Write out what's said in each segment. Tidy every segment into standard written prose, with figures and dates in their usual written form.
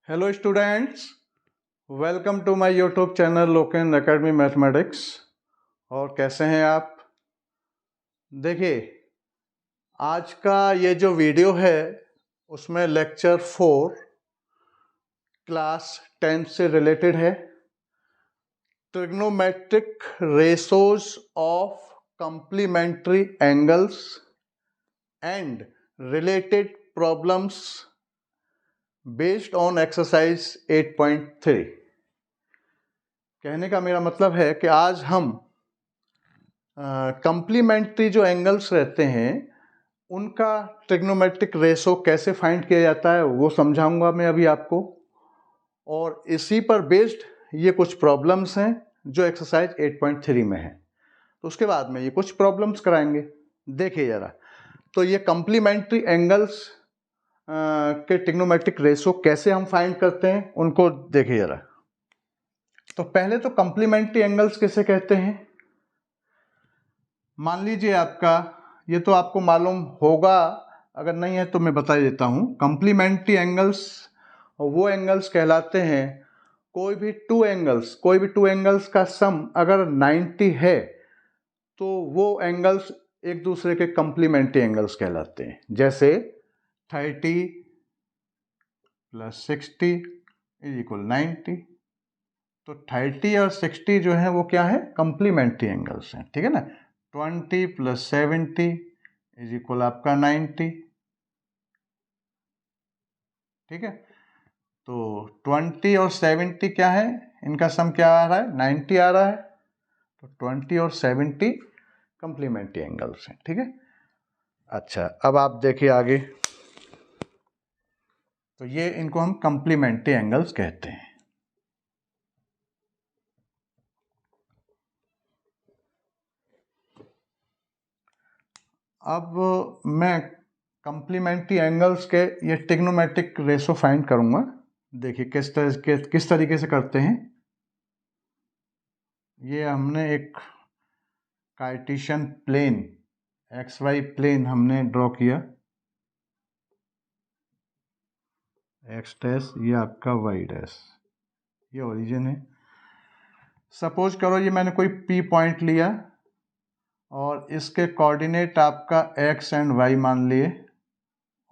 Hello students, welcome to my YouTube channel Loken academy mathematics. और कैसे हैं आप? देखिए, आज का ये जो वीडियो है उसमें लेक्चर 4 क्लास 10 से रिलेटेड है। Trigonometric ratios of complementary angles and related problems based on exercise 8.3। कहने का मेरा मतलब है कि आज हम कंप्लीमेंट्री जो एंगल्स रहते हैं उनका ट्रिग्नोमेट्रिक रेशो कैसे फाइंड किया जाता है वो समझाऊंगा मैं अभी आपको। और इसी पर बेस्ड ये कुछ प्रॉब्लम्स हैं जो एक्सरसाइज 8.3 में हैं। तो उसके बाद में ये कुछ प्रॉब्लम्स कराएंगे। देखिए ज़रा, तो ये कंप्लीमेंट्री एंगल्स के ट्रिग्नोमेट्रिक रेशो कैसे हम फाइंड करते हैं उनको देखिए ज़रा। तो पहले तो कंप्लीमेंट्री एंगल्स किसे कहते हैं? मान लीजिए आपका, ये तो आपको मालूम होगा, अगर नहीं है तो मैं बता देता हूँ। कंप्लीमेंट्री एंगल्स वो एंगल्स कहलाते हैं, कोई भी टू एंगल्स का सम अगर 90 है तो वो एंगल्स एक दूसरे के कंप्लीमेंट्री एंगल्स कहलाते हैं। जैसे 30 + 60 = 90। तो 30 और 60 जो है वो क्या है? कंप्लीमेंट्री एंगल्स हैं, ठीक है ना। 20 + 70 = आपका 90, ठीक है। तो 20 और 70 क्या है? इनका सम क्या आ रहा है? 90 आ रहा है। तो 20 और 70 कंप्लीमेंट्री एंगल्स हैं, ठीक है। अच्छा, अब आप देखिए आगे। तो ये इनको हम कंप्लीमेंट्री एंगल्स कहते हैं। अब मैं कंप्लीमेंट्री एंगल्स के ये ट्रिग्नोमेट्रिक रेशो फाइंड करूंगा। देखिए किस तरीके से करते हैं। ये हमने एक कार्टेशियन प्लेन XY प्लेन हमने ड्रॉ किया। x डैश, ये आपका y डैश, ये ओरिजिन है। सपोज करो ये मैंने कोई P पॉइंट लिया और इसके कोऑर्डिनेट आपका x एंड y मान लिए,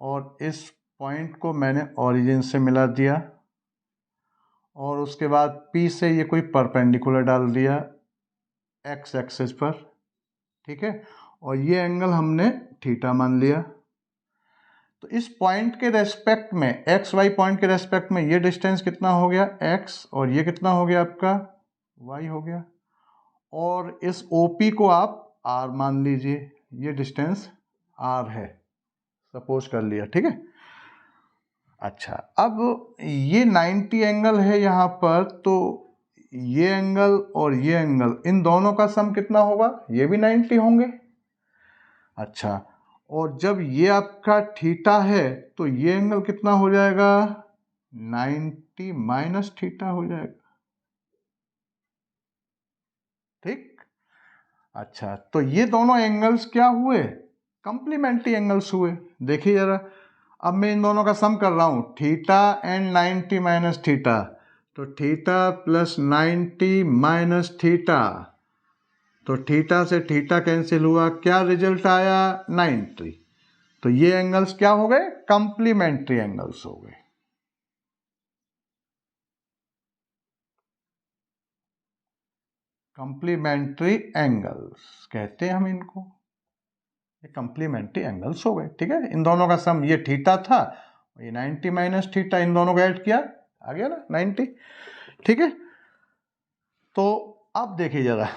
और इस पॉइंट को मैंने ओरिजिन से मिला दिया, और उसके बाद P से ये कोई परपेंडिकुलर डाल दिया x एक्सिस पर, ठीक है। और ये एंगल हमने थीटा मान लिया। तो इस पॉइंट के रेस्पेक्ट में, एक्स वाई पॉइंट के रेस्पेक्ट में, ये डिस्टेंस कितना हो गया? x, और ये कितना हो गया आपका? y हो गया। और इस OP को आप r मान लीजिए, ये डिस्टेंस r है, सपोज कर लिया, ठीक है। अच्छा, अब ये 90 एंगल है यहाँ पर, तो ये एंगल और ये एंगल, इन दोनों का सम कितना होगा? ये भी 90 होंगे। अच्छा, और जब ये आपका थीटा है तो ये एंगल कितना हो जाएगा? 90 माइनस थीटा हो जाएगा, ठीक। अच्छा, तो ये दोनों एंगल्स क्या हुए? कंप्लीमेंट्री एंगल्स हुए। देखिए जरा, अब मैं इन दोनों का सम कर रहा हूं, थीटा एंड 90 माइनस थीटा। तो थीटा + 90 माइनस थीटा, तो थीटा से थीटा कैंसिल हुआ, क्या रिजल्ट आया? 90। तो ये एंगल्स क्या हो गए? कंप्लीमेंट्री एंगल्स हो गए। कंप्लीमेंट्री एंगल्स कहते हैं हम इनको, ये कंप्लीमेंट्री एंगल्स हो गए, ठीक है। इन दोनों का सम ये थीटा था, ये 90 माइनस थीटा, इन दोनों को ऐड किया, आ गया ना 90, ठीक है। तो अब देखिए जरा,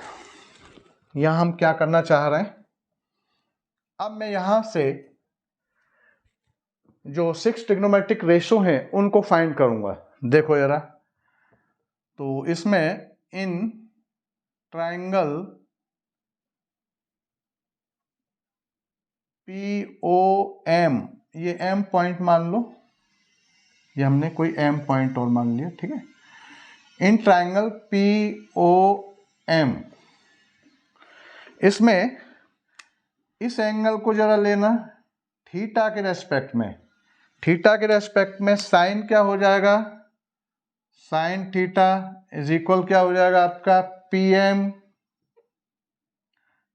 यहां हम क्या करना चाह रहे हैं। अब मैं यहां से जो 6 ट्रिग्नोमेट्रिक रेशो हैं उनको फाइंड करूंगा। देखो जरा, तो इसमें इन ट्रायंगल POM, ये M पॉइंट मान लो, ये हमने कोई M पॉइंट और मान लिया, ठीक है। इन ट्रायंगल POM, इसमें इस एंगल को जरा लेना थीटा के रेस्पेक्ट में। थीटा के रेस्पेक्ट में साइन क्या हो जाएगा? साइन थीटा इज इक्वल क्या हो जाएगा आपका PM,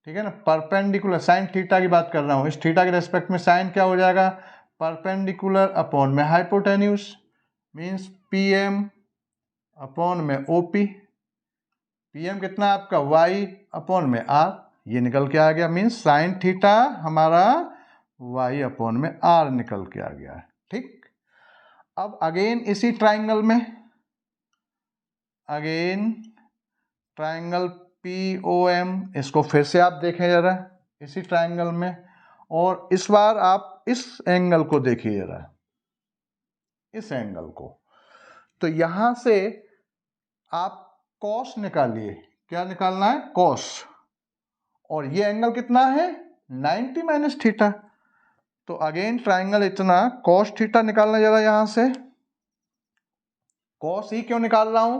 ठीक है ना, परपेंडिकुलर, साइन थीटा की बात कर रहा हूं, इस थीटा के रेस्पेक्ट में साइन क्या हो जाएगा परपेंडिकुलर अपॉन में हाइपोटेन्यूज, मींस PM अपॉन में OP। PM कितना आपका Y अपॉन में R, ये निकल के आ गया, मींस साइन थीटा हमारा Y अपॉन में R निकल के आ गया। ठीक, अब अगेन इसी ट्राइंगल में, अगेन ट्राइंगल POM, इसको फिर से आप देखें जरा इसी ट्राइंगल में, और इस बार आप इस एंगल को देखिए जरा, इस एंगल को। तो यहां से आप कॉस निकालिए, क्या निकालना है कॉस, और ये एंगल कितना है 90 माइनस थीटा। तो अगेन ट्राइंगल इतना कॉस थीटा निकालना जरा, यहां से कॉस ही क्यों निकाल रहा हूं,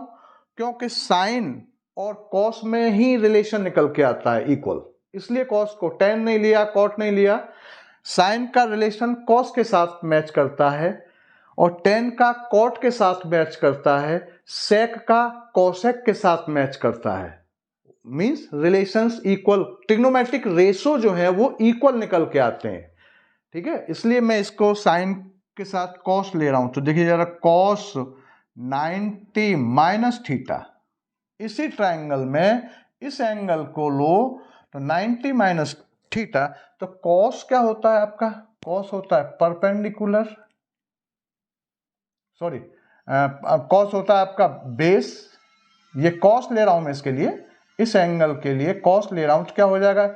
क्योंकि साइन और कॉस में ही रिलेशन निकल के आता है इक्वल, इसलिए कॉस को, टेन नहीं लिया, कॉट नहीं लिया। साइन का रिलेशन कॉस के साथ मैच करता है और टेन का कॉट के साथ मैच करता है, सेक का कॉसेक के साथ मैच करता है, means relations equal, trigonometric ratio जो है वो इक्वल निकल के आते हैं। ठीक है, इसलिए मैं इसको साइन के साथ कॉस ले रहा हूं। तो देखिए जरा, कॉस 90 माइनस थीटा, इसी ट्राइंगल में इस एंगल को लो तो 90 माइनस थीटा, तो कॉस क्या होता है आपका, कॉस होता है परपेंडिकुलर, सॉरी कॉस होता है आपका बेस, ये कॉस ले रहा हूं मैं इसके लिए, इस एंगल के लिए कॉस ले रहा हूं, तो क्या हो जाएगा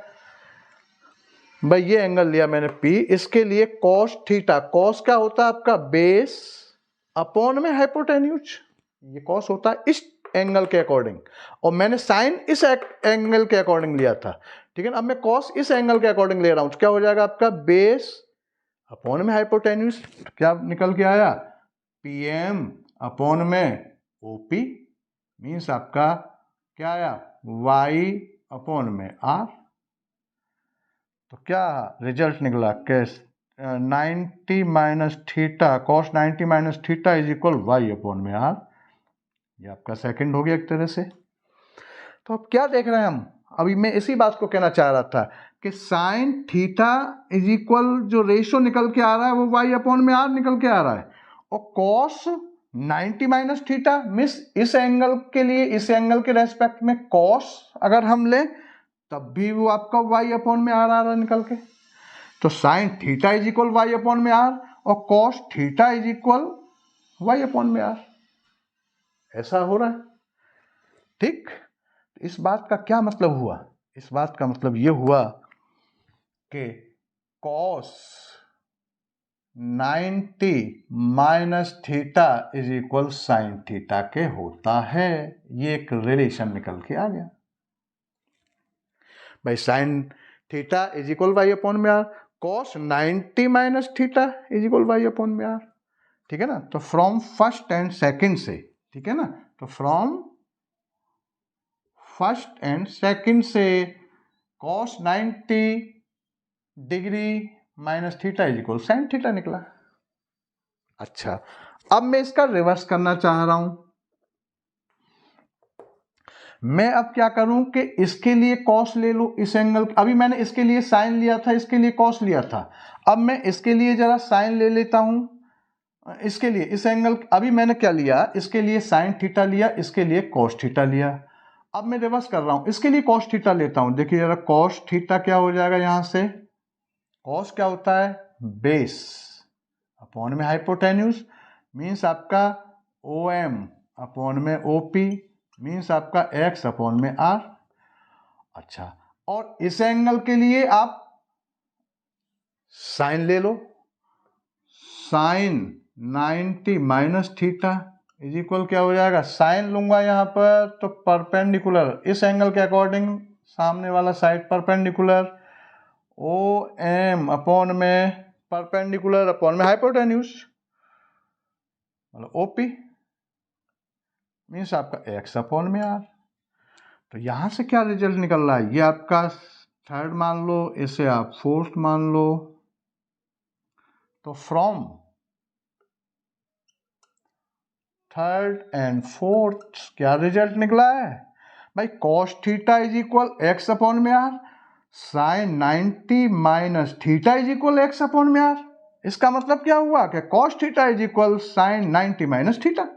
भाई, ये एंगल लिया मैंने P, इसके लिए कॉस थीटा, कॉस क्या होता है आपका बेस अपॉन में हाइपोटेन्यूज, ये कॉस होता है इस एंगल के अकॉर्डिंग, और मैंने साइन इस एंगल के अकॉर्डिंग लिया था। ठीक है ना, अब मैं कॉस इस एंगल के अकॉर्डिंग ले रहा हूं, तो क्या हो जाएगा आपका बेस अपॉन में हाइपोटेन्यूज, क्या निकल के आया PM अपॉन में OP, मीन्स आपका क्या आया Y अपॉन में R। तो क्या रिजल्ट निकला कि 90 minus theta, cos 90 minus theta is equal Y upon में R, ये आपका सेकंड हो गया एक तरह से। तो अब क्या देख रहे हैं हम, अभी मैं इसी बात को कहना चाह रहा था कि साइन थीटा इज इक्वल, जो रेशो निकल के आ रहा है वो Y अपॉन में R निकल के आ रहा है, और कॉस 90 माइनस थीटा मिस इस एंगल के लिए, इस एंगल के रेस्पेक्ट में कॉस अगर हम लें तब भी वो आपका Y अपॉन में R आ रहा है निकल के। तो sine theta is equal Y upon में R और cos theta is equal Y upon में R, ऐसा हो रहा है। ठीक, इस बात का क्या मतलब हुआ, इस बात का मतलब ये हुआ कि cos 90 minus theta is equal sine theta के होता है, ये एक रिलेशन निकल के आ गया भाई, sine theta is equal Y upon में R, cos 90 minus theta is equal Y upon में R। ठीक है ना, तो फ्रॉम फर्स्ट एंड सेकंड से, ठीक है ना, तो फ्रॉम फर्स्ट एंड सेकंड से cos 90 degree minus theta is equal sine theta निकला। अच्छा, अब मैं इसका रिवर्स करना चाह रहा हूं, मैं अब क्या करूं कि इसके लिए कॉस ले लो, इस एंगल, अभी मैंने इसके लिए साइन लिया था, इसके लिए कॉस लिया था, अब मैं इसके लिए जरा साइन ले लेता हूं, इसके लिए इस एंगल, अभी मैंने क्या लिया, इसके लिए साइन थीटा लिया, इसके लिए कॉस थीटा लिया। अब मैं रिवर्स कर रहा हूं, इसके लिए कॉस थीटा लेता हूं, देखिए जरा कॉस थीटा क्या हो जाएगा, यहां से कॉस क्या होता है बेस अपॉन में हाइपोटेन्यूज, मीन्स आपका OM अपॉन में OP, मीन्स आपका x अपॉन में R। अच्छा, और इस एंगल के लिए आप साइन ले लो, sine 90 minus theta is equal क्या हो जाएगा, साइन लूंगा यहां पर तो परपेंडिकुलर, इस एंगल के अकॉर्डिंग सामने वाला साइड परपेंडिकुलर, OM अपॉन में परपेंडिकुलर अपॉन में हाइपोटेन्यूज, मतलब OP, मीन्स आपका x अपॉन में R। तो यहां से क्या रिजल्ट निकल रहा है, ये आपका थर्ड मान लो, इसे आप फोर्थ मान लो, तो फ्रॉम थर्ड एंड फोर्थ क्या रिजल्ट निकला है भाई, cos theta is equal x upon में r, sine 90 minus theta is equal x upon में आर। इसका मतलब क्या हुआ कि cos theta is equal sine 90 minus theta.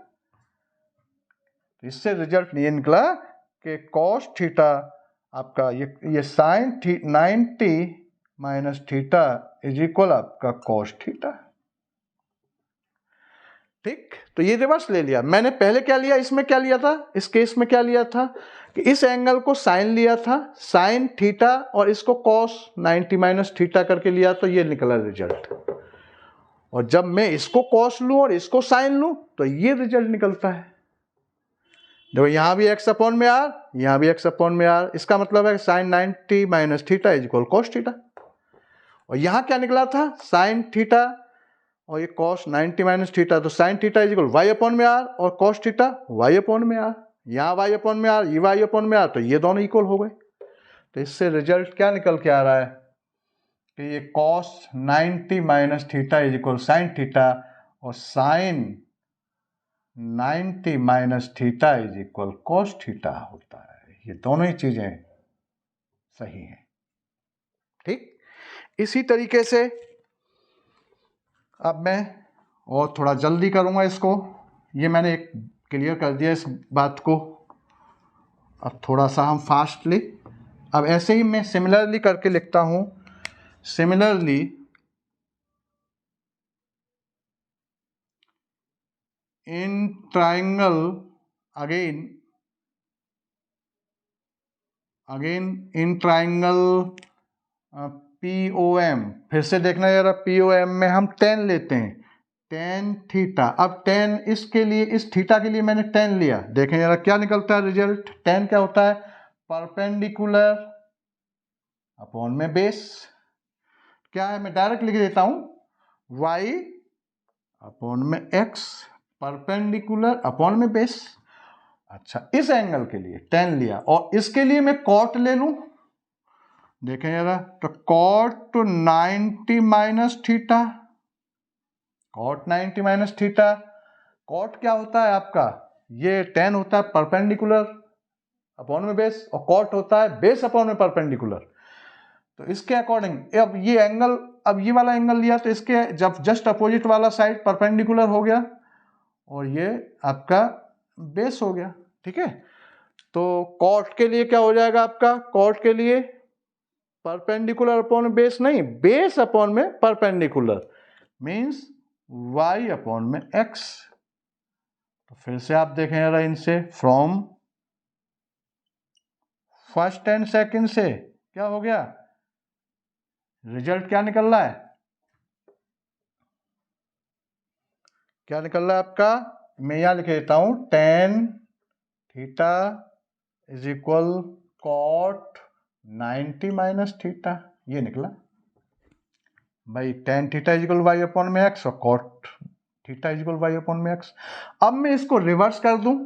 इससे रिजल्ट ये निकला कि cos थीटा आपका ये sine 90 minus theta is equal आपका cos थीटा। ठीक, तो ये रिवर्स ले लिया मैंने। पहले क्या लिया, इसमें क्या लिया था, इस केस में क्या लिया था कि इस एंगल को साइन लिया था, साइन थीटा, और इसको cos 90 माइनस थीटा करके लिया, तो ये निकला रिजल्ट। और जब मैं इसको cos लूं और इसको साइन लूं तो ये रिजल्ट निकलता है। देखो यहां भी x अपॉन में आर, यहां भी x अपॉन में आर, इसका मतलब है sine 90 minus theta is equal cos theta. और यहां क्या निकला था, साइन थीटा और ये cos 90 माइनस थीटा, तो sine theta is equal y upon में आर और cos थीटा y अपॉन में आर। यहाँ y अपॉन में आर, ये y अपॉन में आर, तो ये दोनों इक्वल हो गए। तो इससे रिजल्ट क्या निकल के आ रहा है कि ये cos 90 minus theta is equal sine theta और sine 90 minus theta is equal cos theta होता है। ये दोनों ही चीजें सही हैं। ठीक, इसी तरीके से अब मैं और थोड़ा जल्दी करूंगा इसको। ये मैंने एक क्लियर कर दिया इस बात को, अब थोड़ा सा हम फास्टली, अब ऐसे ही मैं सिमिलरली करके लिखता हूं। Similarly in triangle again in triangle POM, फिर से देखना जरा, POM में हम tan लेते हैं, tan थीटा। अब tan इसके लिए, इस थीटा के लिए मैंने tan लिया, देखें जरा क्या निकलता है रिजल्ट। tan क्या होता है, परपेंडिकुलर अपॉन में बेस। क्या है, मैं डायरेक्ट लिख देता हूं, y अपॉन में x, परपेंडिकुलर अपॉन में बेस। अच्छा, इस एंगल के लिए tan लिया और इसके लिए मैं cot ले लूं, देखें जरा, तो cot 90 minus theta, cot 90 minus theta. cot क्या होता है आपका, ये tan होता है परपेंडिकुलर अपॉन में बेस, और cot होता है बेस अपॉन में परपेंडिकुलर। तो इसके अकॉर्डिंग अब ये एंगल, अब ये वाला एंगल लिया तो इसके जब जस्ट अपोजिट वाला साइड परपेंडिकुलर हो गया और ये आपका बेस हो गया। ठीक है, तो cot के लिए क्या हो जाएगा आपका, cot के लिए परपेंडिकुलर अपॉन में बेस नहीं, बेस अपॉन में परपेंडिकुलर, मींस y अपॉन में x। तो फिर से आप देखें जरा, इनसे फ्रॉम फर्स्ट एंड सेकंड से क्या हो गया, रिजल्ट क्या निकल रहा है, क्या निकल रहा है आपका, मैं यहां लिख देता हूं, tan theta is equal cot 90 minus theta, ये निकला भाई। tan theta is equal y upon में x और cot theta is equal y upon में x। अब मैं इसको रिवर्स कर दूं,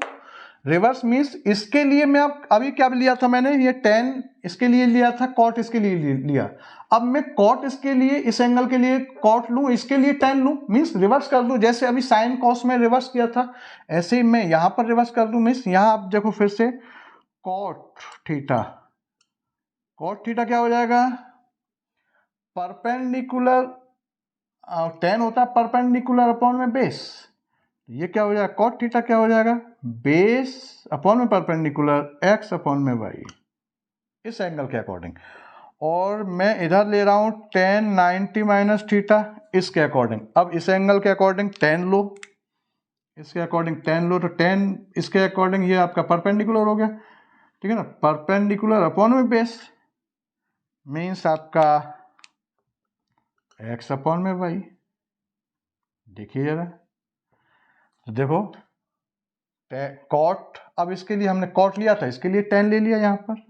रिवर्स मींस इसके लिए मैं अभी क्या लिया था मैंने, ये tan इसके लिए लिया था, cot इसके लिए लिया। अब मैं cot इसके लिए, इस एंगल के लिए cot लूं, इसके लिए tan लूं, मींस रिवर्स कर दूं। जैसे अभी sin cos में रिवर्स किया था, ऐसे ही मैं यहां पर रिवर्स कर दूं, मींस यहां आप देखो फिर से cot थीटा क्या हो जाएगा, परपेंडिकुलर, tan होता है परपेंडिकुलर अपॉन में बेस, ये क्या हो जाएगा, cot थीटा क्या हो जाएगा, बेस अपॉन में परपेंडिकुलर x अपॉन में y, इस एंगल के अकॉर्डिंग। और मैं इधर ले रहा हूं tan 90 माइनस थीटा, इसके अकॉर्डिंग। अब इस एंगल के अकॉर्डिंग tan लो, इसके अकॉर्डिंग tan लो, तो tan इसके अकॉर्डिंग ये आपका परपेंडिकुलर हो गया। ठीक है ना, परपेंडिकुलर अपॉन में बेस मीन्स आपका x अपॉन में y। देखिए जरा, तो देखो cot, अब इसके लिए हमने cot लिया था, इसके लिए tan ले लिया यहां पर।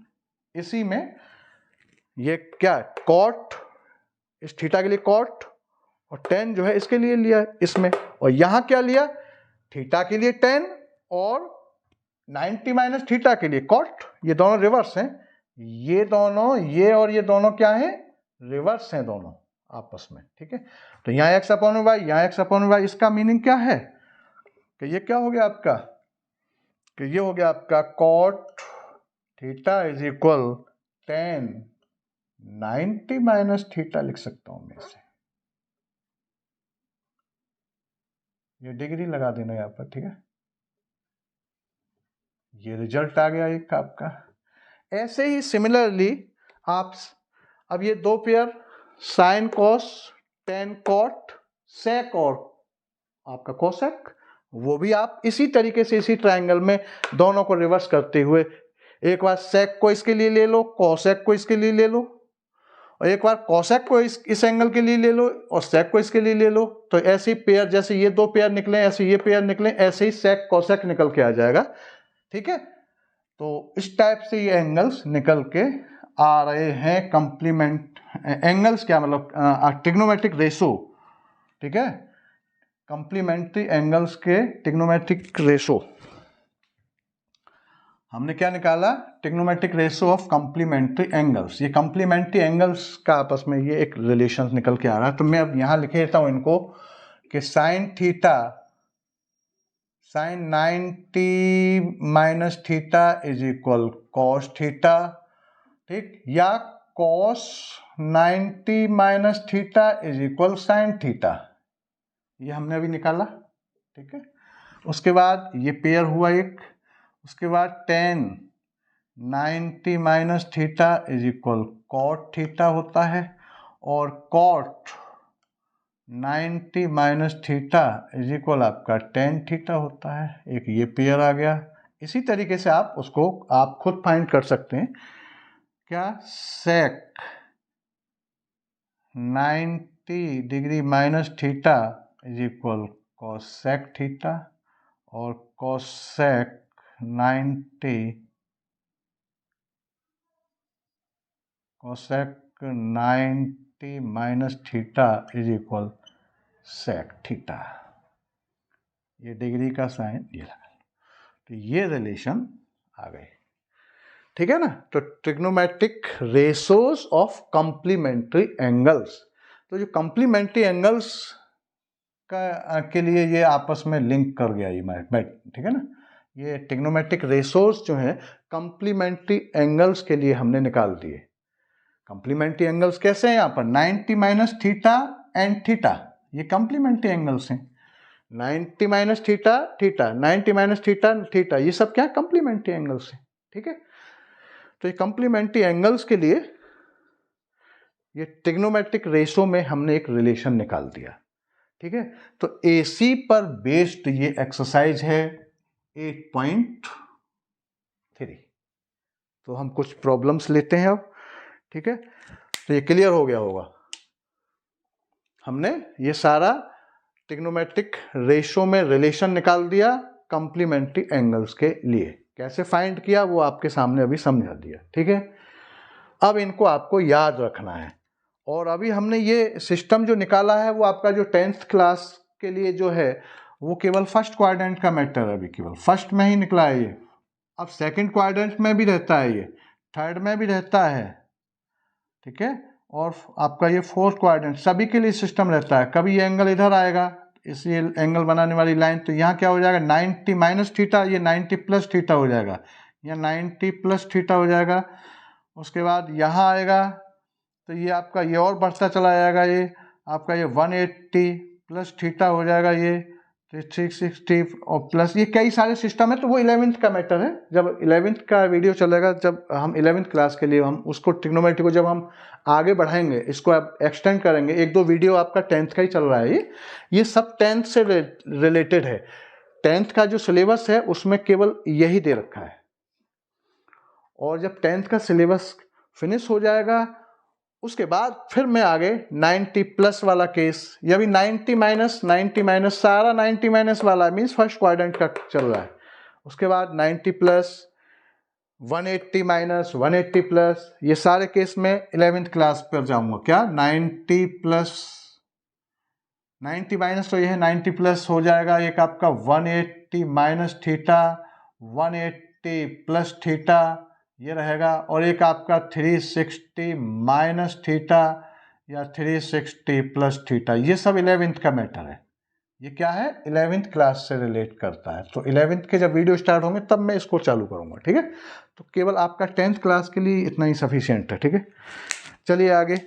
इसी में ये क्या है, cot, इस थीटा के लिए cot और tan जो है इसके लिए लिया इसमें, और यहां क्या लिया, थीटा के लिए tan और 90 माइनस थीटा के लिए cot। ये दोनों रिवर्स हैं, ये दोनों, ये और ये दोनों क्या है, रिवर्स हैं दोनों आपस में। ठीक है, तो यहाँ x अपॉन वाई, यहाँ x अपॉन वाई, इसका मीनिंग क्या है, कि ये क्या हो गया आपका, कि ये हो गया आपका cot theta is equal tan 90 minus theta लिख सकता हूं मैं इसे, ये डिग्री लगा देना यहाँ पर, ठीक है। ये रिजल्ट आ गया एक आपका। ऐसे ही सिमिलरली आप अब ये दो pair sine cos tan cot sec और आपका कोसेक, वो भी आप इसी तरीके से इसी ट्रायंगल में दोनों को रिवर्स करते हुए एक बार सेक को इसके लिए ले लो, कोसेक को इसके लिए ले लो, और एक बार कोसेक को इस एंगल के लिए ले लो और सेक को इसके लिए ले लो। तो ऐसे ही पेयर, जैसे ये दो पेयर निकले ऐसे ये पेयर निकले, ऐसे ही सेक कोसेक निकल के आ जाएगा, ठीक है। तो इस टाइप से ये एंगल्स निकल के आ रहे हैं। कंप्लीमेंट एंगल्स क्या मतलब, ट्रिग्नोमेट्रिक रेशो, ठीक है, कंप्लीमेंट्री एंगल्स के ट्रिग्नोमेट्रिक रेशो हमने क्या निकाला, trigonometric ratio of complementary angles. ये कंप्लीमेंट्री एंगल्स का आपस में ये एक रिलेशन निकल के आ रहा है। तो मैं अब यहां लिख देता हूं इनको कि sine theta sine 90 minus theta is equal cos theta, ठीक, या cos 90 minus theta is equal sine theta, ये हमने अभी निकाला, ठीक है। उसके बाद ये पेयर हुआ एक, उसके बाद tan 90 minus theta is equal cot theta होता है, और cot 90 minus theta is equal आपका tan थीटा होता है। एक ये पेयर आ गया। इसी तरीके से आप उसको आप खुद फाइंड कर सकते हैं, क्या, sec 90 degree minus theta is equal cosec theta, और cosec 90 minus theta is equal sec theta. ये डिग्री का साइन ये लगा, तो ये रिलेशन आ गए, ठीक है ना। तो trigonometric ratios of complementary angles, तो जो कंप्लीमेंट्री एंगल्स का के लिए ये आपस में लिंक कर गया ये मैथ, ठीक है ना। ये ट्रिग्नोमेट्रिक रेशोज जो है कंप्लीमेंट्री एंगल्स के लिए हमने निकाल दिए। कंप्लीमेंट्री एंगल्स कैसे हैं, यहाँ पर 90 माइनस थीटा एंड थीटा, ये कंप्लीमेंट्री एंगल्स हैं। 90 minus theta theta, 90 minus theta theta, ये सब क्या कंप्लीमेंट्री एंगल्स हैं, ठीक है। तो ये कंप्लीमेंट्री एंगल्स के लिए ये ट्रिग्नोमेट्रिक रेशो में हमने एक रिलेशन निकाल दिया, ठीक है। तो AC पर बेस्ड ये एक्सरसाइज है 8.3। तो हम कुछ प्रॉब्लम्स लेते हैं अब, ठीक है। तो ये क्लियर हो गया होगा, हमने ये सारा ट्रिग्नोमेट्रिक रेशो में रिलेशन निकाल दिया कंप्लीमेंट्री एंगल्स के लिए। कैसे फाइंड किया वो आपके सामने अभी समझा दिया, ठीक है। अब इनको आपको याद रखना है। और अभी हमने ये सिस्टम जो निकाला है वो आपका जो 10th क्लास के लिए जो है वो केवल फर्स्ट क्वाड्रेंट का मैटर है, अभी केवल फर्स्ट में ही निकला है ये। अब सेकंड क्वाड्रेंट में भी रहता है, ये थर्ड में भी रहता है, ठीक है, और आपका ये फोर्थ क्वाड्रेंट, सभी के लिए सिस्टम रहता है। कभी ये एंगल इधर आएगा, इस ये एंगल बनाने वाली लाइन, तो यहाँ क्या हो जाएगा 90 माइनस थीटा, ये 90 प्लस थीटा हो जाएगा, यहाँ 90 प्लस थीटा हो जाएगा। उसके बाद यहाँ आएगा तो ये आपका ये और बढ़ता चला जाएगा, ये आपका ये 180 प्लस थीटा हो जाएगा, ये 360 और प्लस, ये कई सारे सिस्टम है। तो वो 11th का मैटर है, जब 11th का वीडियो चलेगा, जब हम 11th क्लास के लिए हम उसको ट्रिग्नोमेट्री को जब हम आगे बढ़ाएंगे, इसको आप एक्सटेंड करेंगे, एक दो वीडियो आपका 10th का ही चल रहा है, ये सब 10th से रिलेटेड है। 10th का जो सिलेबस है उसमें केवल यही दे रखा है, और जब 10th का सिलेबस फिनिश हो जाएगा उसके बाद फिर मैं आगे 90 प्लस वाला केस, या भी 90 माइनस सारा 90 माइनस वाला मीन्स फर्स्ट क्वाड्रेंट का चल रहा है। उसके बाद 90 प्लस 180 माइनस 180 प्लस, ये सारे केस में 11th क्लास पर जाऊंगा। क्या 90 प्लस 90 माइनस, तो ये है 90 प्लस हो जाएगा एक आपका 180 माइनस थीटा, 180 प्लस थीटा ये रहेगा, और एक आपका 360 माइनस थीटा या 360 प्लस थीटा, ये सब 11th का मैटर है, ये क्या है, 11th क्लास से रिलेट करता है। तो 11th के जब वीडियो स्टार्ट होंगे तब मैं इसको चालू करूंगा, ठीक है। तो केवल आपका 10th क्लास के लिए इतना ही सफिशिएंट है, ठीक है। चलिए आगे।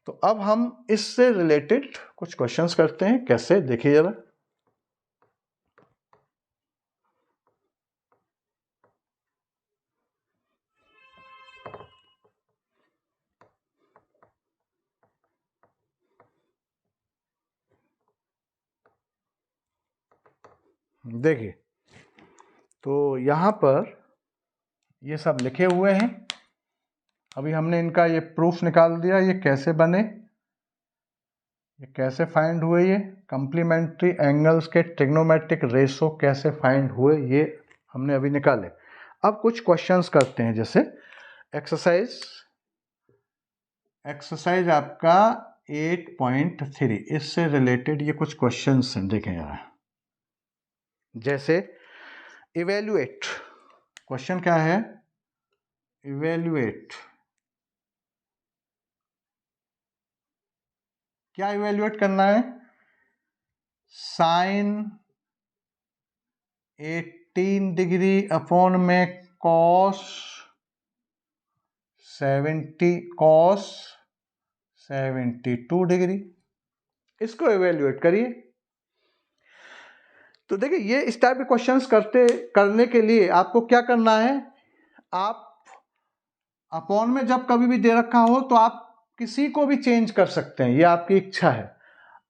तो अब हम इससे रिलेटेड कुछ क्वेश्चंस करते हैं। कैसे, देखिए जरा। देखिए, तो यहां पर ये सब लिखे हुए हैं। अभी हमने इनका ये प्रूफ निकाल दिया, ये कैसे बने, ये कैसे फाइंड हुए, ये कंप्लीमेंट्री एंगल्स के ट्रिग्नोमेट्रिक रेशो कैसे फाइंड हुए, ये हमने अभी निकाले। अब कुछ क्वेश्चंस करते हैं, जैसे एक्सरसाइज आपका 8.3, इससे रिलेटेड ये कुछ क्वेश्चंस हैं, देखें यहाँ। जैसे इवेल्युएट, क्वेश्चन क्या है, इवेल्युएट, क्या इवेल्युएट करना है, साइन 18 डिग्री अपॉन में कॉस 72 डिग्री, इसको इवेल्युएट करिए। तो देखिए, ये इस टाइप के क्वेश्चंस करने के लिए आपको क्या करना है, आप अपॉन में जब कभी भी दे रखा हो तो आप किसी को भी चेंज कर सकते हैं, ये आपकी इच्छा है।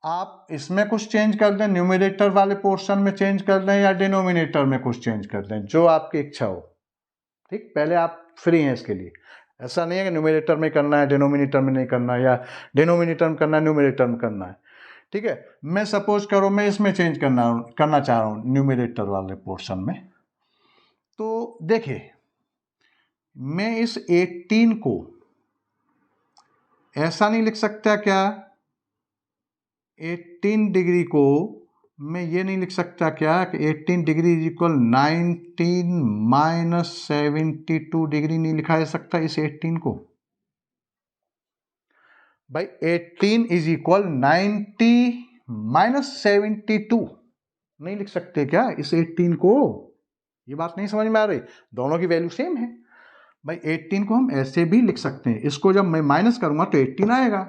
आप इसमें कुछ चेंज कर दें, न्यूमरेटर वाले पोर्शन में चेंज कर दें, या डिनोमिनेटर में कुछ चेंज कर दें, जो आपकी इच्छा हो, ठीक। पहले आप फ्री हैं इसके लिए, ऐसा नहीं है कि न्यूमरेटर में करना है डिनोमिनेटर में नहीं करना है, या डिनोमिनेटर में करना है न्यूमरेटर में करना है, ठीक है। मैं सपोज करो मैं इसमें चेंज करना चाह रहा हूँ, न्यूमरेटर वाले पोर्शन में। तो देखिए, मैं इस 18 को ऐसा नहीं लिख सकता क्या, 18 डिग्री को मैं ये नहीं लिख सकता क्या कि 18 degree is equal 19 minus 72 degree, नहीं लिखा जा सकता इस 18 को भाई। 18 इज इक्वल 90 माइनस 72 नहीं लिख सकते क्या इस 18 को, ये बात नहीं समझ में आ रही, दोनों की वैल्यू सेम है भाई। 18 को हम ऐसे भी लिख सकते हैं, इसको जब मैं माइनस करूंगा तो 18 आएगा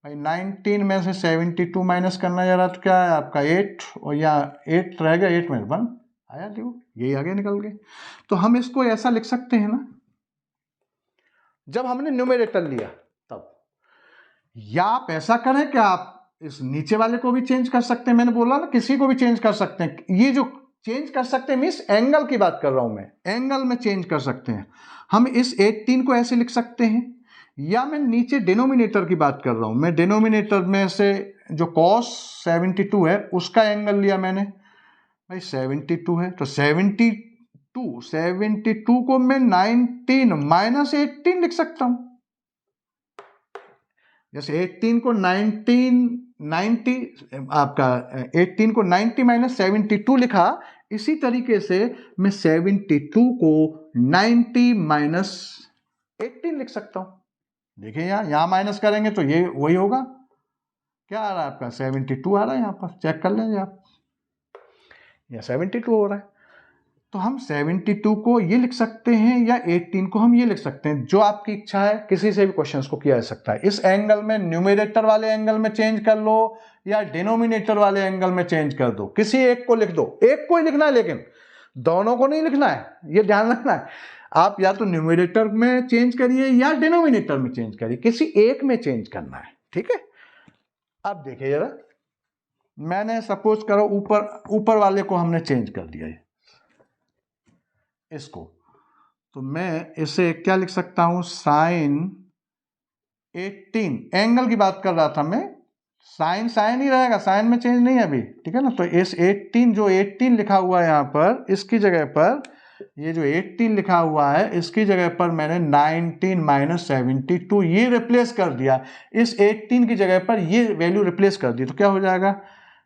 भाई। 19 में से 72 माइनस करना जा रहा तो क्या है आपका 8, और यहाँ 8 रह गया, 8 में 1 आया, देखो यही आगे निकल गए। तो हम इसको ऐसा लिख सकते हैं ना, जब हमने न्यूमरेटर लिया तब। या आप ऐसा करें कि आप इस नीचे वाले को भी चेंज कर सकते हैं, मैंने बोला ना किसी को भी चेंज कर सकते हैं। ये जो चेंज कर सकते हैं मीन्स एंगल की बात कर रहा हूं मैं, एंगल में चेंज कर सकते हैं। हम इस 18 को ऐसे लिख सकते हैं, या मैं नीचे डिनोमिनेटर की बात कर रहा हूं, मैं डिनोमिनेटर में से जो cos 72 है उसका एंगल लिया मैंने भाई, 72 है तो 72 को मैं 19 माइनस 18 लिख सकता हूं। जैसे 18 को 90 आपका 18 को 90 माइनस 72 लिखा, इसी तरीके से मैं 72 को 90 माइनस 18 लिख सकता हूं। देखिए यहां माइनस करेंगे तो ये वही होगा, क्या आ रहा है आपका 72 आ रहा है, यहां पर चेक कर लेंगे आप, या 72 हो रहा है। तो हम 72 को ये लिख सकते हैं, या 18 को हम ये लिख सकते हैं, जो आपकी इच्छा है। किसी से भी क्वेश्चंस को किया जा सकता है। इस एंगल में न्यूमरेटर वाले एंगल में चेंज कर लो, या डिनोमिनेटर वाले एंगल में चेंज कर दो, किसी एक को लिख दो, एक को ही लिखना है, लेकिन दोनों को नहीं लिखना है, ये ध्यान रखना है। आप या तो न्यूमरेटर में चेंज करिए या डिनोमिनेटर में चेंज करिए, किसी एक में चेंज करना है, ठीक है। अब देखिए जरा, मैंने सपोज करो ऊपर वाले को हमने चेंज कर दिया है इसको, तो मैं इसे क्या लिख सकता हूं, साइन 18, एंगल की बात कर रहा था मैं, साइन ही रहेगा, साइन में चेंज नहीं है अभी, ठीक है ना। तो इस 18 जो 18 लिखा हुआ है यहां पर, इसकी जगह पर ये जो 18 लिखा हुआ है इसकी जगह पर मैंने 19 माइनस 72 ये रिप्लेस कर दिया, इस 18 की जगह पर ये वैल्यू रिप्लेस कर दी, तो क्या हो जाएगा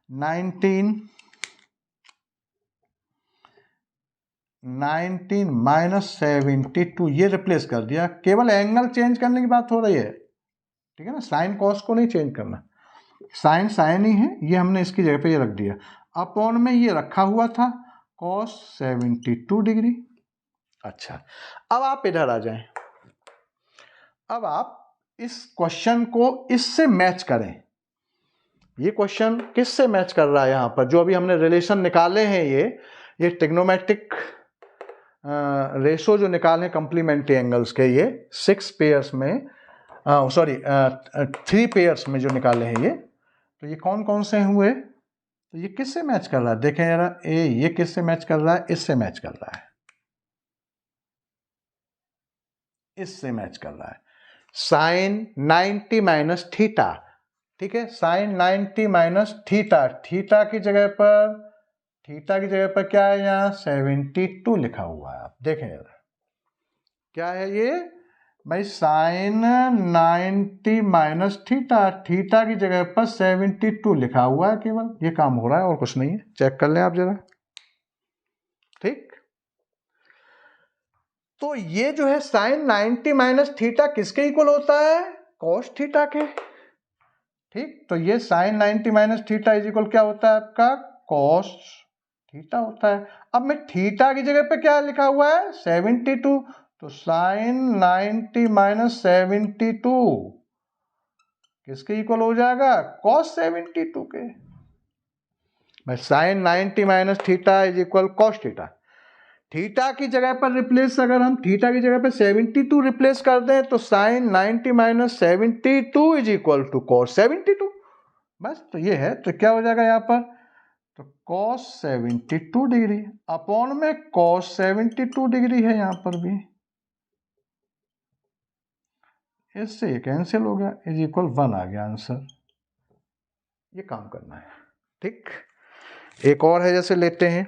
19 माइनस 72 ये रिप्लेस कर दिया। केवल एंगल चेंज करने की बात हो रही है, ठीक है ना, साइन कॉस को नहीं चेंज करना, साइन साइन ही है, ये हमने इसकी जगह पे ये रख दिया, अपॉन में ये रखा हुआ था कॉस 72 डिग्री। अच्छा, अब आप इधर आ जाएं, अब आप इस क्वेश्चन को इससे मैच करें। ये क्वेश्चन किससे मैच कर रहा है? यहां पर जो अभी हमने रिलेशन निकाले हैं, ये ट्रिग्नोमेट्रिक रेशो जो निकाले कंप्लीमेंट्री एंगल्स के, ये 6 पेयर्स में, सॉरी 3 पेयर्स में जो निकाले हैं ये, तो ये कौन कौन से हुए? तो ये किससे मैच कर रहा है? देखें जरा, ये किससे मैच कर रहा है? इससे मैच कर रहा है, इससे मैच कर रहा है। साइन 90 माइनस थीटा, ठीक है, साइन 90 माइनस थीटा, थीटा की जगह पर क्या है? यहाँ 72 लिखा हुआ है। आप देखें जरा क्या है ये भाई, साइन 90 माइनस थीटा, थीटा की जगह पर 72 लिखा हुआ है, केवल ये काम हो रहा है और कुछ नहीं है, चेक कर लें आप जरा, ठीक। तो ये जो है साइन 90 माइनस थीटा किसके इक्वल होता है? कॉस थीटा के, ठीक। तो ये sine 90 minus theta is equal क्या होता है आपका? कॉस थीटा होता है। अब मैं थीटा की जगह पे क्या लिखा हुआ है? 72, तो साइन 90 माइनस 72 किसके इक्वल हो जाएगा? कॉस 72 के। भाई sine 90 minus theta is equal cos theta, theta की जगह पर रिप्लेस, अगर हम थीटा की जगह पर 72 रिप्लेस कर दें तो sine 90 minus 72 is equal to cos 72, बस। तो ये है, तो क्या हो जाएगा यहाँ पर? तो कॉस 72 डिग्री अपॉन में कॉस 72 डिग्री है यहाँ पर भी, इससे ये कैंसिल हो गया, इज इक्वल 1 आ गया आंसर। ये काम करना है, ठीक। एक और है, जैसे लेते हैं,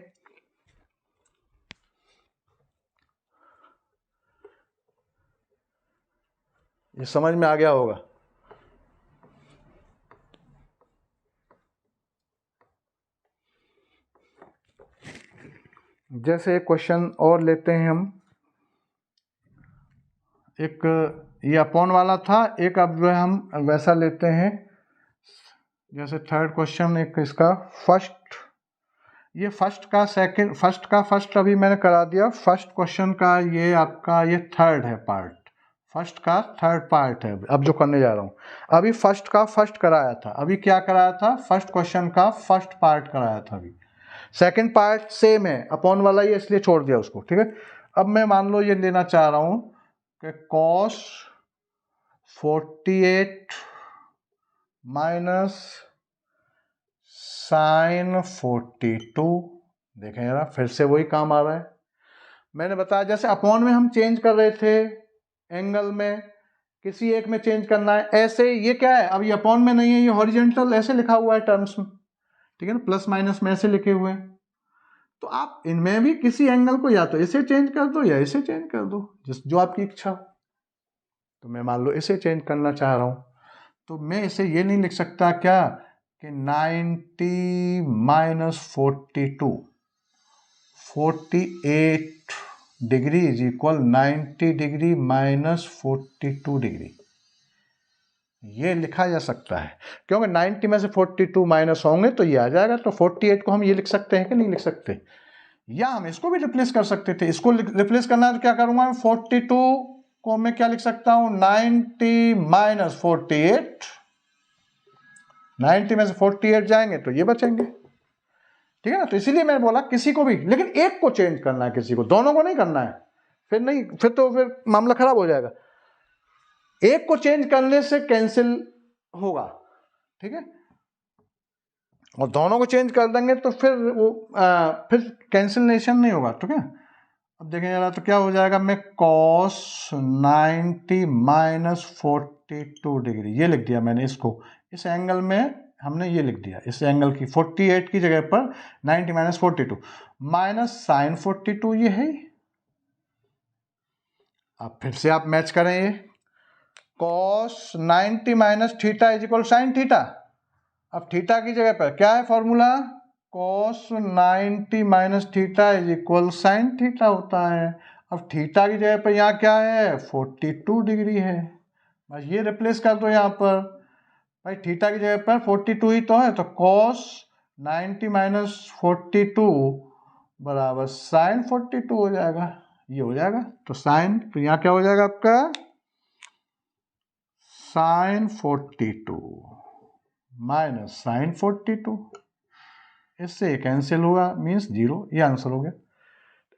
ये समझ में आ गया होगा। जैसे एक क्वेश्चन और लेते हैं हम, एक ये अपॉन वाला था, एक अब जो है हम वैसा लेते हैं, जैसे थर्ड क्वेश्चन, एक इसका फर्स्ट, ये फर्स्ट अभी मैंने करा दिया। फर्स्ट क्वेश्चन का ये आपका ये थर्ड है पार्ट, फर्स्ट का थर्ड पार्ट है अब जो करने जा रहा हूँ। अभी फर्स्ट का फर्स्ट कराया था, अभी क्या कराया था? फर्स्ट क्वेश्चन का फर्स्ट पार्ट कराया था, अभी सेकंड पार्ट सेम है, अपॉन वाला ये इसलिए छोड़ दिया उसको, ठीक है। अब मैं मान लो ये लेना चाह रहा हूँ कि कॉस 48 माइनस साइन 42, देखें जरा, फिर से वही काम आ रहा है। मैंने बताया जैसे अपॉन में हम चेंज कर रहे थे, एंगल में किसी एक में चेंज करना है, ऐसे ये क्या है, अब ये अपॉन में नहीं है, ये हॉरिजॉन्टल ऐसे लिखा हुआ है टर्म्स में, ठीक है ना, प्लस माइनस में ऐसे लिखे हुए हैं। तो आप इनमें भी किसी एंगल को या तो इसे चेंज कर दो या इसे चेंज कर दो, जो आपकी इच्छा हो। तो मैं मान लो इसे चेंज करना चाह रहा हूं, तो मैं इसे ये नहीं लिख सकता क्या कि 90 minus 48 degree is equal 90 degree minus 42 degree, ये लिखा जा सकता है, क्योंकि 90 में से 42 माइनस होंगे तो ये आ जाएगा। तो 48 को हम ये लिख सकते हैं कि नहीं लिख सकते? या हम इसको भी रिप्लेस कर सकते थे, इसको रिप्लेस करना है तो क्या करूंगा मैं? 42 को मैं क्या लिख सकता हूं? 90 माइनस 48, 90 में से 48 जाएंगे तो ये बचेंगे, ठीक है ना। तो इसीलिए मैंने बोला किसी को भी, लेकिन एक को चेंज करना है, किसी को, दोनों को नहीं करना है, फिर नहीं, फिर मामला खराब हो जाएगा। एक को चेंज करने से कैंसिल होगा, ठीक है, और दोनों को चेंज कर देंगे तो फिर वो फिर कैंसिलेशन नहीं होगा, ठीक है। अब देखें जरा, तो क्या हो जाएगा? मैं cos 90 माइनस 42 डिग्री ये लिख दिया मैंने, इसको इस एंगल में हमने ये लिख दिया, इस एंगल की 48 की जगह पर 90 माइनस 42 माइनस साइन 42 ये है। अब फिर से आप मैच करें, ये cos 90 minus theta is equal sine theta. अब थीटा की जगह पर क्या है formula? cos 90 minus theta is equal sine theta होता है। अब थीटा की जगह पर यहाँ क्या है? 42 डिग्री है, बस ये रिप्लेस कर दो यहाँ पर, भाई थीटा की जगह पर 42 ही तो है, तो cos 90 माइनस 42 बराबर साइन 42 हो जाएगा, ये हो जाएगा। तो साइन, तो यहाँ क्या हो जाएगा आपका साइन 42 माइनस साइन 42, इससे कैंसिल हुआ, मीन्स 0, ये आंसर हो गया।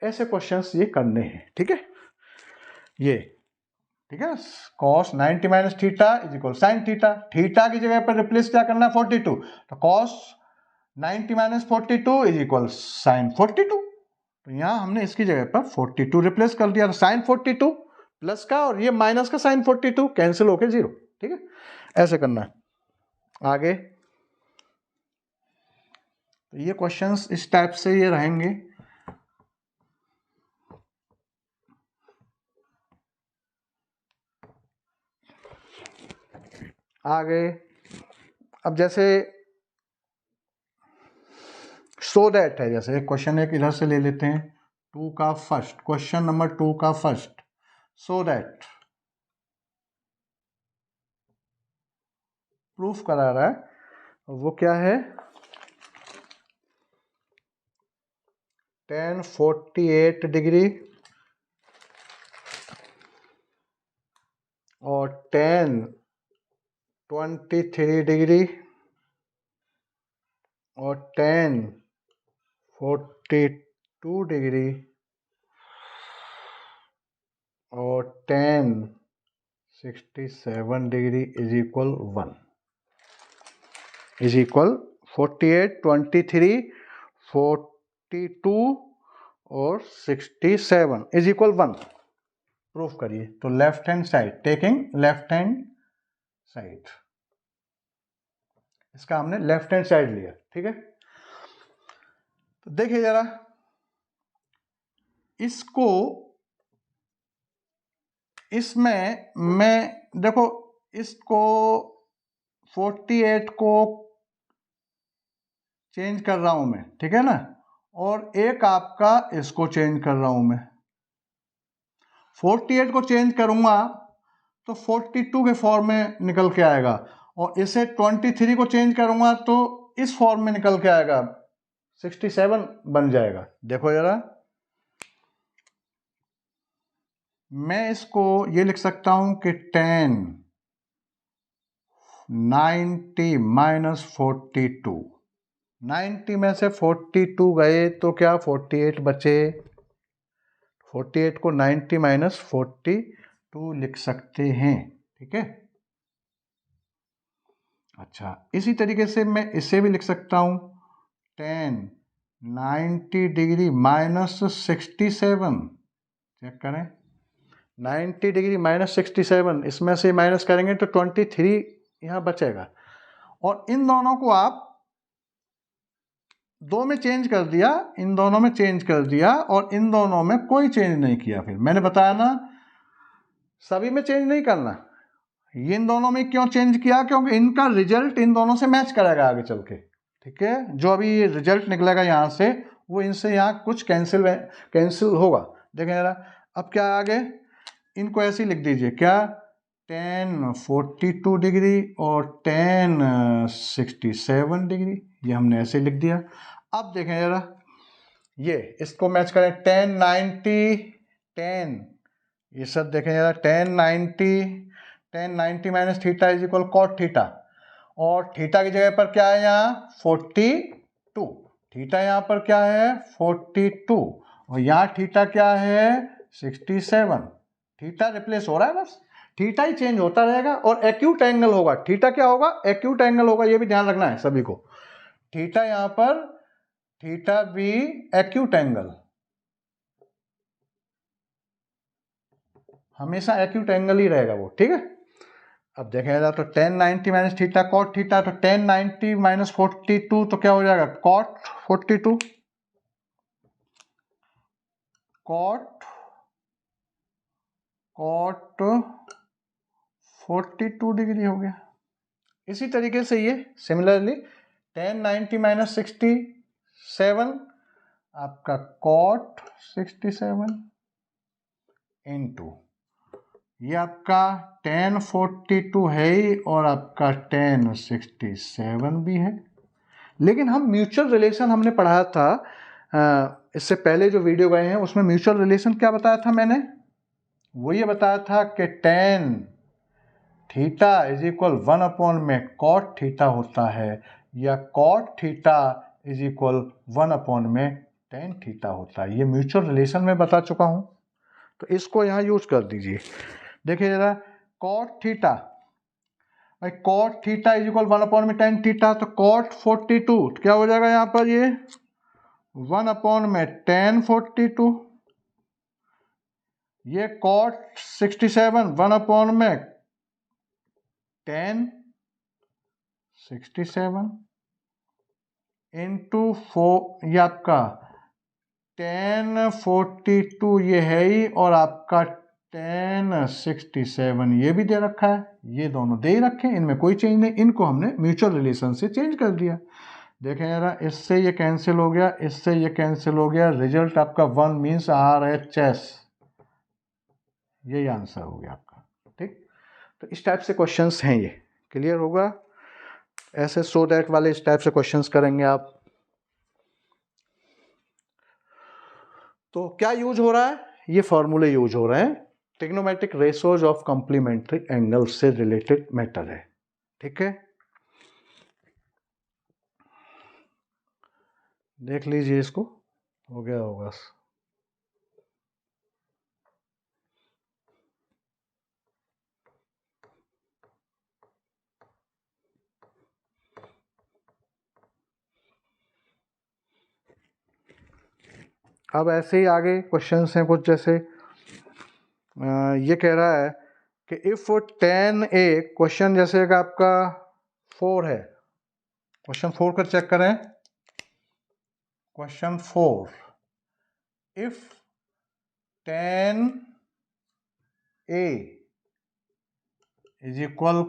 ऐसे क्वेश्चंस ये करने हैं, ठीक है, ये ठीक है। cos 90 minus theta is equal sine theta, theta की जगह पर रिप्लेस क्या करना है 42, तो cos 90 minus 42 is equal sine 42, तो यहाँ हमने इसकी जगह पर 42 रिप्लेस कर दिया, तो साइन 42 प्लस का और ये माइनस का साइन 42 कैंसिल होके 0, ठीक है, ऐसे करना है। आगे तो ये क्वेश्चंस इस टाइप से ये रहेंगे। आगे अब जैसे सो दैट है, जैसे क्वेश्चन एक इधर से ले लेते हैं, 2 का फर्स्ट, क्वेश्चन नंबर 2 का फर्स्ट, सो दैट प्रूफ करा रहा है, वो क्या है, tan 48 डिग्री और tan 23 डिग्री और tan 42 डिग्री और tan 67 degree is equal 1, is equal 48, 23, 42 और 67 इज इक्वल 1, प्रूफ करिए। तो left hand side, taking left hand side, इसका हमने लेफ्ट हैंड साइड लिया, ठीक है। तो देखिए जरा, इसको इसमें मैं देखो, इसको 48 को चेंज कर रहा हूं मैं, ठीक है ना, और एक आपका इसको चेंज कर रहा हूं मैं। 48 को चेंज करूंगा तो 42 के फॉर्म में निकल के आएगा, और इसे 23 को चेंज करूंगा तो इस फॉर्म में निकल के आएगा, 67 बन जाएगा। देखो जरा, मैं इसको ये लिख सकता हूं कि tan 90 माइनस 42, 90 में से 42 गए तो क्या 48 बचे, 48 को 90 माइनस 42 लिख सकते हैं, ठीक है। अच्छा, इसी तरीके से मैं इसे भी लिख सकता हूं, tan 90 डिग्री माइनस 67, चेक करें, 90 डिग्री माइनस 67, इसमें से माइनस करेंगे तो 23 यहाँ बचेगा, और इन दोनों को आप दो में चेंज कर दिया, इन दोनों में चेंज कर दिया, और इन दोनों में कोई चेंज नहीं किया। फिर मैंने बताया ना, सभी में चेंज नहीं करना, ये इन दोनों में क्यों चेंज किया, क्योंकि इनका रिजल्ट इन दोनों से मैच करेगा आगे चल के, ठीक है। जो अभी रिजल्ट निकलेगा यहाँ से, वो इनसे यहाँ कुछ कैंसिल होगा। देखें जरा, अब क्या आगे, इनको ऐसे ही लिख दीजिए, क्या, tan 42 डिग्री और tan 67 डिग्री, ये हमने ऐसे लिख दिया। अब देखें जरा, ये इसको मैच करें, tan 90, tan, ये सब देखें जरा, tan 90 minus theta is equal cot theta, और थीटा की जगह पर क्या है यहाँ 42, थीटा यहाँ पर क्या है 42, और यहाँ थीटा क्या है 67, थीटा रिप्लेस हो रहा है, बस थीटा ही चेंज होता रहेगा, और एक्यूट एंगल होगा, थीटा क्या होगा, एक्यूट एंगल होगा, ये भी ध्यान रखना है सभी को, थीटा यहाँ पर, थीटा भी एक्यूट एंगल, हमेशा एक्यूट एंगल ही रहेगा वो, ठीक है। अब देखेगा तो tan 90 minus theta cot theta, तो tan 90 माइनस 42 तो क्या हो जाएगा cot 42, cot 42 डिग्री हो गया। इसी तरीके से ये सिमिलरली tan 90 माइनस 67 आपका cot 67 इंटू ये आपका tan 42 है ही और आपका tan 67 भी है। लेकिन हम म्यूचुअल रिलेशन हमने पढ़ाया था इससे पहले जो वीडियो गए हैं उसमें म्यूचुअल रिलेशन क्या बताया था मैंने, वो ये बताया था कि tan थीटा इज इक्वल 1 में cot थीटा होता है या cot थीटा इज इक्वल 1 में tan थीटा होता है। ये म्यूचुअल रिलेशन में बता चुका हूं, तो इसको यहां यूज कर दीजिए। देखिए जरा cot थीटा, भाई cot थीटा इज इक्वल 1 में tan थीटा, तो cot 42 तो क्या हो जाएगा यहां पर, ये 1 में tan 42, ये cot 67 1 में tan 67 इंटू 4, ये आपका tan 42 ये है ही और आपका tan 67 ये भी दे रखा है, ये दोनों दे ही रखे हैं, इनमें कोई चेंज नहीं, इनको हमने म्यूचुअल रिलेशन से चेंज कर दिया। देखें जरा, इससे ये कैंसिल हो गया, इससे ये कैंसिल हो गया, रिजल्ट आपका 1 मीन्स RHS, यही आंसर हो गया आपका। ठीक, तो इस टाइप से क्वेश्चंस हैं, ये क्लियर होगा। ऐसे सो दैट वाले इस टाइप से क्वेश्चंस करेंगे आप। तो क्या यूज हो रहा है, ये फॉर्मूले यूज हो रहे हैं, trigonometric ratios of complementary angle से रिलेटेड मैटर है। ठीक है, देख लीजिए इसको, हो गया होगा। अब ऐसे ही आगे क्वेश्चंस हैं कुछ, जैसे ये कह रहा है कि इफ tan a, क्वेश्चन जैसे कि आपका 4 है, क्वेश्चन 4 का चेक करें, question 4, if tan a is equal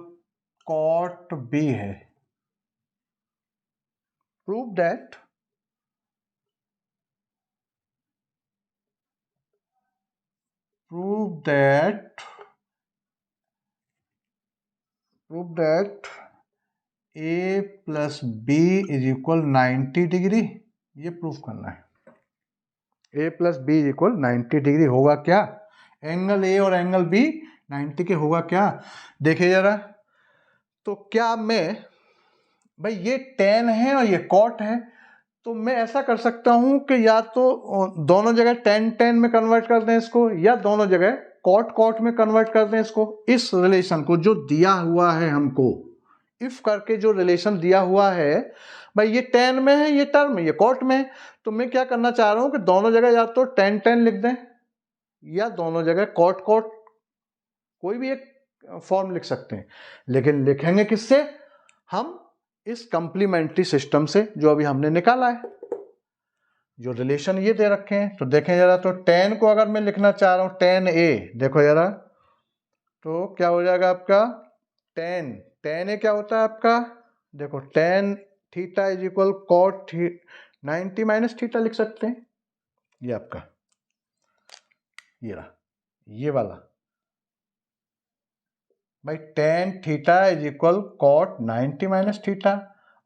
cot b है, prove that a plus b is equal 90 degree, ये प्रूफ करना है। a plus B is equal 90 degree होगा क्या, एंगल a और एंगल b 90 के होगा क्या। देखिए जरा, तो क्या मैं, भाई ये tan है और ये cot है, तो मैं ऐसा कर सकता हूं कि या तो दोनों जगह tan में कन्वर्ट कर दें इसको, या दोनों जगह cot में कन्वर्ट कर दें इसको। इस रिलेशन को जो दिया हुआ है हमको, इफ करके जो रिलेशन दिया हुआ है, भाई ये tan में है, ये टर्म ये cot में है, तो मैं क्या करना चाह रहा हूं कि दोनों जगह या तो tan लिख दें या दोनों जगह cot, कोई भी एक फॉर्म लिख सकते हैं, लेकिन लिखेंगे किससे, हम इस कंप्लीमेंट्री सिस्टम से जो अभी हमने निकाला है, जो रिलेशन ये दे रखे हैं। तो देखें जरा, तो tan को अगर मैं लिखना चाह रहा हूं tan a, देखो जरा, तो क्या हो जाएगा आपका, tan a क्या होता है आपका, देखो tan theta is equal cot 90 minus theta लिख सकते हैं, ये आपका ये रहा, ये वाला, भाई tan theta is equal cot 90 minus theta,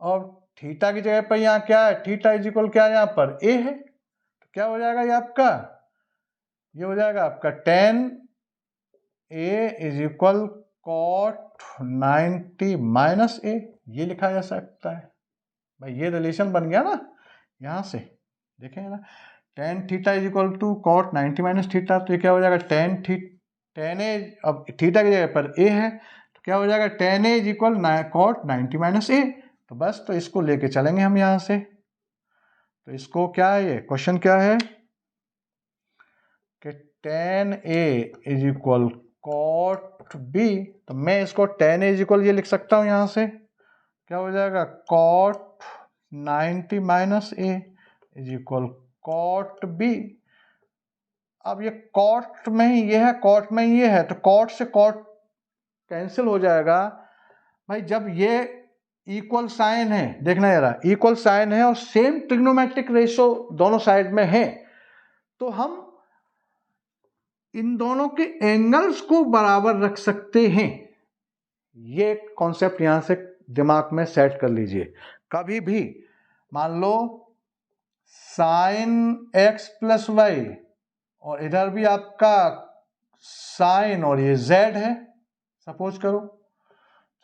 और थीटा की जगह पर यहाँ क्या है, थीटा इज इक्वल क्या है, यहाँ पर a है, तो क्या हो जाएगा ये आपका, ये हो जाएगा आपका tan a is equal cot 90 minus a, ये लिखा जा सकता है। भाई ये रिलेशन बन गया ना यहाँ से, देखें ना, tan theta is equal to cot 90 minus theta, तो ये क्या हो जाएगा, tan a, अब थीटा की जगह पर a है, तो क्या हो जाएगा, tan a is equal cot 90 minus a, तो बस, तो इसको लेके चलेंगे हम यहाँ से। तो इसको क्या है, ये क्वेश्चन क्या है कि tan a is equal cot b, तो मैं इसको tan a इज इक्वल ये लिख सकता हूँ यहाँ से, क्या हो जाएगा, cot 90 minus a is equal cot b। अब ये cot में ही ये है, cot में ही ये है, तो cot से cot कैंसिल हो जाएगा। भाई जब ये इक्वल साइन है, देखना यार, इक्वल साइन है और सेम ट्रिग्नोमेट्रिक रेशो दोनों साइड में है, तो हम इन दोनों के एंगल्स को बराबर रख सकते हैं। ये कॉन्सेप्ट यहां से दिमाग में सेट कर लीजिए। कभी भी मान लो साइन एक्स प्लस वाई और इधर भी आपका साइन और ये जेड है, सपोज करो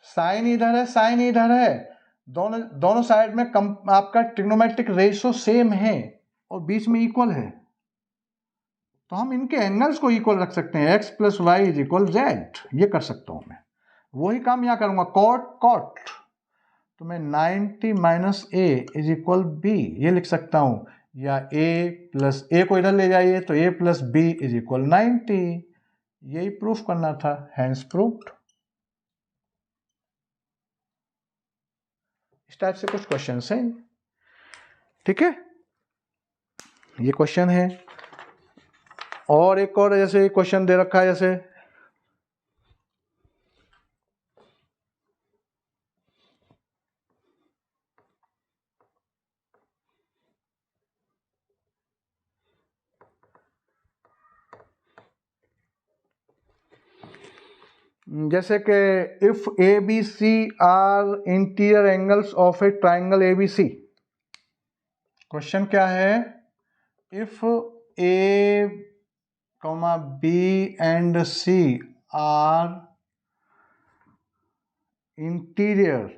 साइन इधर है साइन इधर है, दोनों साइड में आपका ट्रिग्नोमेट्रिक रेशियो सेम है और बीच में इक्वल है, तो हम इनके एंगल्स को इक्वल रख सकते हैं। X plus Y is equal Z, ये कर सकता हूं मैं। वही काम यहां करूंगा, कॉट कॉट, तो मैं 90 minus A is equal B ये लिख सकता हूं, या a प्लस ए को इधर ले जाइए तो a plus B is equal 90। यही प्रूफ करना था, हैंस प्रूफ्ड। इस टाइप से कुछ क्वेश्चन हैं, ठीक है, ये क्वेश्चन है। और एक और जैसे क्वेश्चन दे रखा है, जैसे जैसे कि if A B C are interior angles of a triangle A B C. Question क्या है, if A comma B and C are interior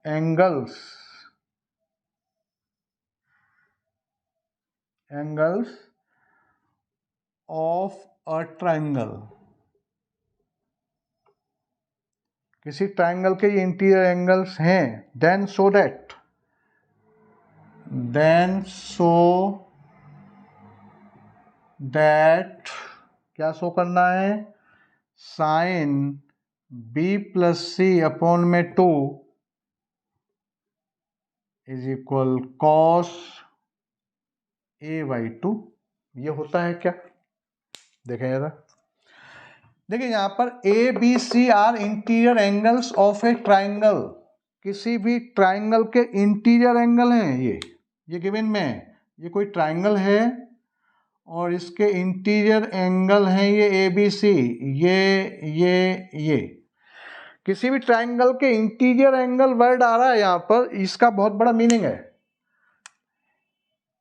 angles of a triangle, किसी ट्राइंगल के ये इंटीरियर एंगल्स हैं, देन सो दैट क्या show करना है, sine B plus C upon में 2 is equal cos A by 2। ये होता है क्या, देखें जरा, देखिए यहां पर A B C are interior angles of a triangle, किसी भी ट्राइंगल के इंटीरियर एंगल हैं ये गिवन में है, ये कोई ट्राइंगल है और इसके इंटीरियर एंगल हैं ये ए बी सी, ये किसी भी ट्राइंगल के इंटीरियर एंगल वर्ड आ रहा है यहां पर, इसका बहुत बड़ा मीनिंग है।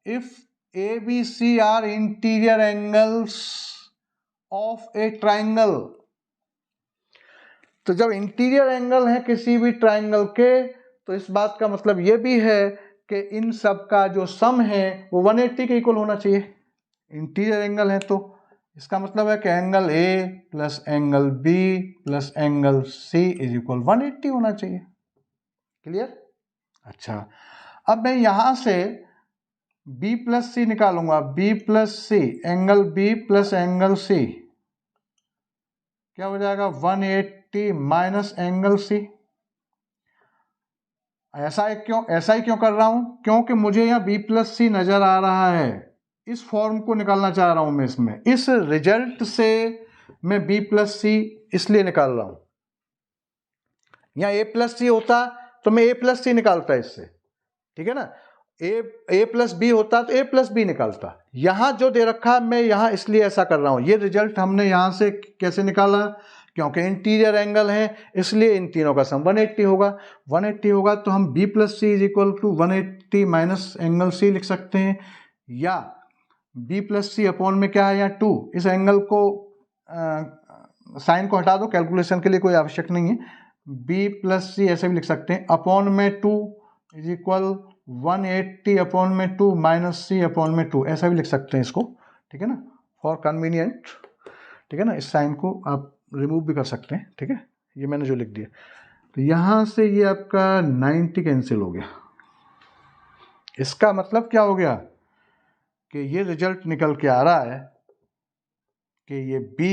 If A B C are interior angles of a triangle, तो जब इंटीरियर एंगल है किसी भी ट्राइंगल के, तो इस बात का मतलब ये भी है कि इन सब का जो सम है वो 180 के इक्वल होना चाहिए। इंटीरियर एंगल है तो इसका मतलब है कि angle A plus angle B plus angle C is equal 180 होना चाहिए। क्लियर? अच्छा, अब मैं यहां से b प्लस सी निकालूंगा, b plus C angle b plus angle C क्या हो जाएगा, 180 माइनस एंगल सी। ऐसा ही क्यों कर रहा हूं, क्योंकि मुझे यहाँ b प्लस सी नजर आ रहा है, इस फॉर्म को निकालना चाह रहा हूं मैं, इसमें इस रिजल्ट से मैं b प्लस सी इसलिए निकाल रहा हूं। यहाँ a प्लस सी होता तो मैं a प्लस सी निकालता इससे, ठीक है ना, a प्लस बी होता तो a प्लस बी निकालता। यहां जो दे रखा है मैं यहां इसलिए ऐसा कर रहा हूं। ये रिजल्ट हमने यहां से कैसे निकाला, क्योंकि इंटीरियर एंगल है इसलिए इन तीनों का सम 180 होगा। 180 होगा तो हम b plus C is equal to 180 minus angle C लिख सकते हैं, या b प्लस सी अपॉन में क्या है यहाँ 2, इस एंगल को साइन को हटा दो, कैलकुलेशन के लिए कोई आवश्यक नहीं है, b प्लस सी ऐसे भी लिख सकते हैं, अपॉन में 2 इज इक्वल 180 अपॉन में 2 माइनस सी अपॉन में 2, ऐसा भी लिख सकते हैं इसको, ठीक है ना, फॉर कन्वीनियंट, ठीक है ना, इस साइन को आप रिमूव भी कर सकते हैं, ठीक है, ये मैंने जो लिख दिया। तो यहाँ से ये आपका 90 कैंसिल हो गया। इसका मतलब क्या हो गया कि ये रिजल्ट निकल के आ रहा है कि ये b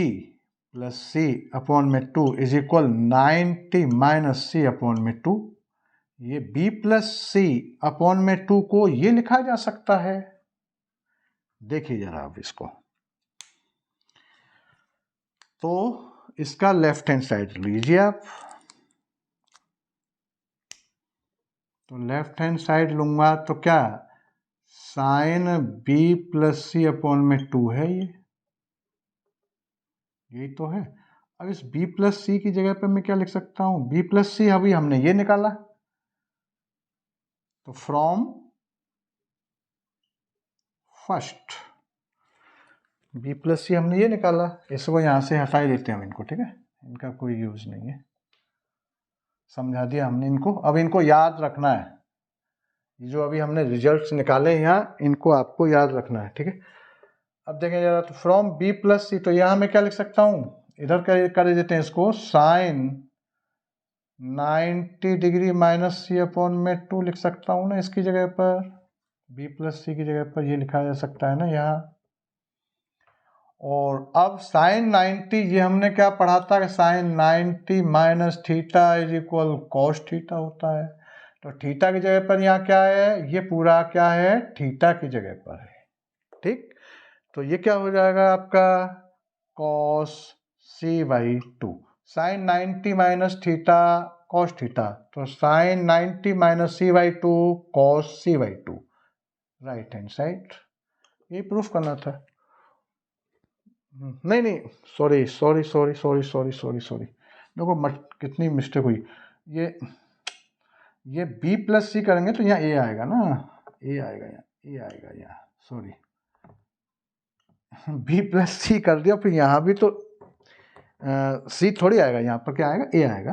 प्लस सी अपॉन में 2 is equal 90 minus C upon में 2। ये b प्लस सी अपॉन में 2 को ये लिखा जा सकता है, देखिए जरा आप इसको, तो इसका लेफ्ट हैंड साइड लीजिए आप, तो लेफ्ट हैंड साइड लूंगा तो क्या sign B plus C upon में 2 है, यही तो है। अब इस b प्लस सी की जगह पे मैं क्या लिख सकता हूँ, b प्लस सी अभी हमने ये निकाला, तो फ्रॉम फर्स्ट b प्लस सी हमने ये निकाला, इसको यहाँ से हटा ही देते हैं हम इनको, ठीक है, इनका कोई यूज नहीं है, समझा दिया हमने इनको। अब इनको याद रखना है, ये जो अभी हमने रिजल्ट्स निकाले यहाँ, इनको आपको याद रखना है, ठीक है। अब देखें जरा, तो फ्रॉम b प्लस सी, तो यहाँ मैं क्या लिख सकता हूँ, इधर कर देते हैं इसको, sign 90 degree minus C upon में 2 लिख सकता हूँ ना इसकी जगह पर, b प्लस सी की जगह पर ये लिखा जा सकता है ना यहाँ। और अब साइन 90, ये हमने क्या पढ़ा था कि sine 90 minus theta is equal cos theta होता है, तो थीटा की जगह पर यहाँ क्या है, ये पूरा क्या है, थीटा की जगह पर है, ठीक। तो ये क्या हो जाएगा आपका, cos c by 2, sine 90 minus theta cos theta, तो sine 90 minus c by 2 cos c by 2, right hand side, ये प्रूफ करना था। नहीं sorry sorry sorry sorry sorry sorry sorry, देखो कितनी मिस्टेक हुई, ये b प्लस सी करेंगे तो यहाँ a आएगा ना, a आएगा यहाँ, a आएगा यहाँ, सॉरी b प्लस सी कर दिया, फिर यहाँ भी तो c थोड़ी आएगा, यहाँ पर क्या आएगा, a आएगा,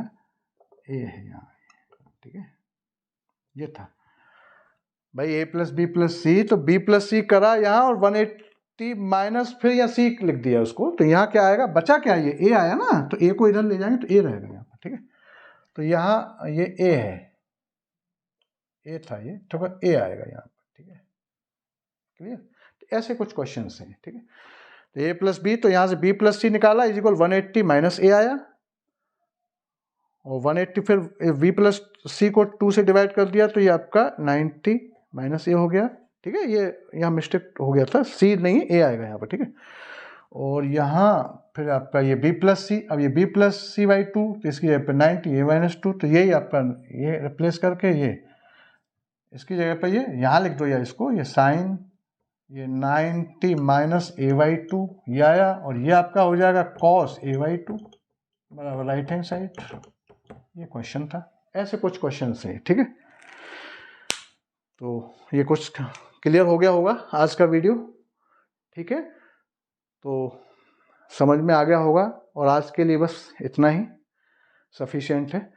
a है यहाँ, ठीक है, ये था भाई a प्लस बी प्लस सी, तो b प्लस सी करा यहाँ और 180 माइनस फिर यहाँ c लिख दिया उसको, तो यहाँ क्या आएगा, बचा क्या, ये a आया ना, तो a को इधर ले जाएंगे तो a रहेगा यहाँ पर, ठीक है। तो यहाँ ये a है, a था ये, तो a आएगा यहाँ पर, ठीक है, क्लियर। तो ऐसे कुछ क्वेश्चन हैं, ठीक है। तो a प्लस बी, तो यहाँ से b प्लस सी निकाला इज इक्वल 180 माइनस a आया, और 180 फिर v प्लस सी को 2 से डिवाइड कर दिया, तो ये आपका 90 माइनस a हो गया, ठीक है। ये यहाँ मिस्टेक हो गया था, c नहीं a आएगा यहाँ पर, ठीक है। और यहाँ फिर आपका ये b प्लस सी, अब ये b प्लस सी बाई 2, तो इसकी जगह पर 90 a माइनस 2, तो यही आपका ये रिप्लेस करके ये इसकी जगह पर ये यहाँ लिख दो, या इसको ये साइन ये 90 माइनस a बाई 2 ये आया, और ये आपका हो जाएगा कॉस a बाई 2 बराबर राइट हैंड साइड, ये क्वेश्चन था। ऐसे कुछ क्वेश्चन हैं, ठीक है। तो ये कुछ क्लियर हो गया होगा आज का वीडियो, ठीक है, तो समझ में आ गया होगा, और आज के लिए बस इतना ही सफिशिएंट है।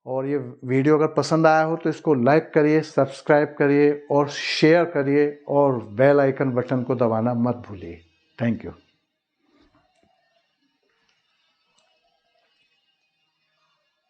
और ये वीडियो अगर पसंद आया हो तो इसको लाइक करिए, सब्सक्राइब करिए और शेयर करिए, और बेल आइकन बटन को दबाना मत भूलिए। Thank you.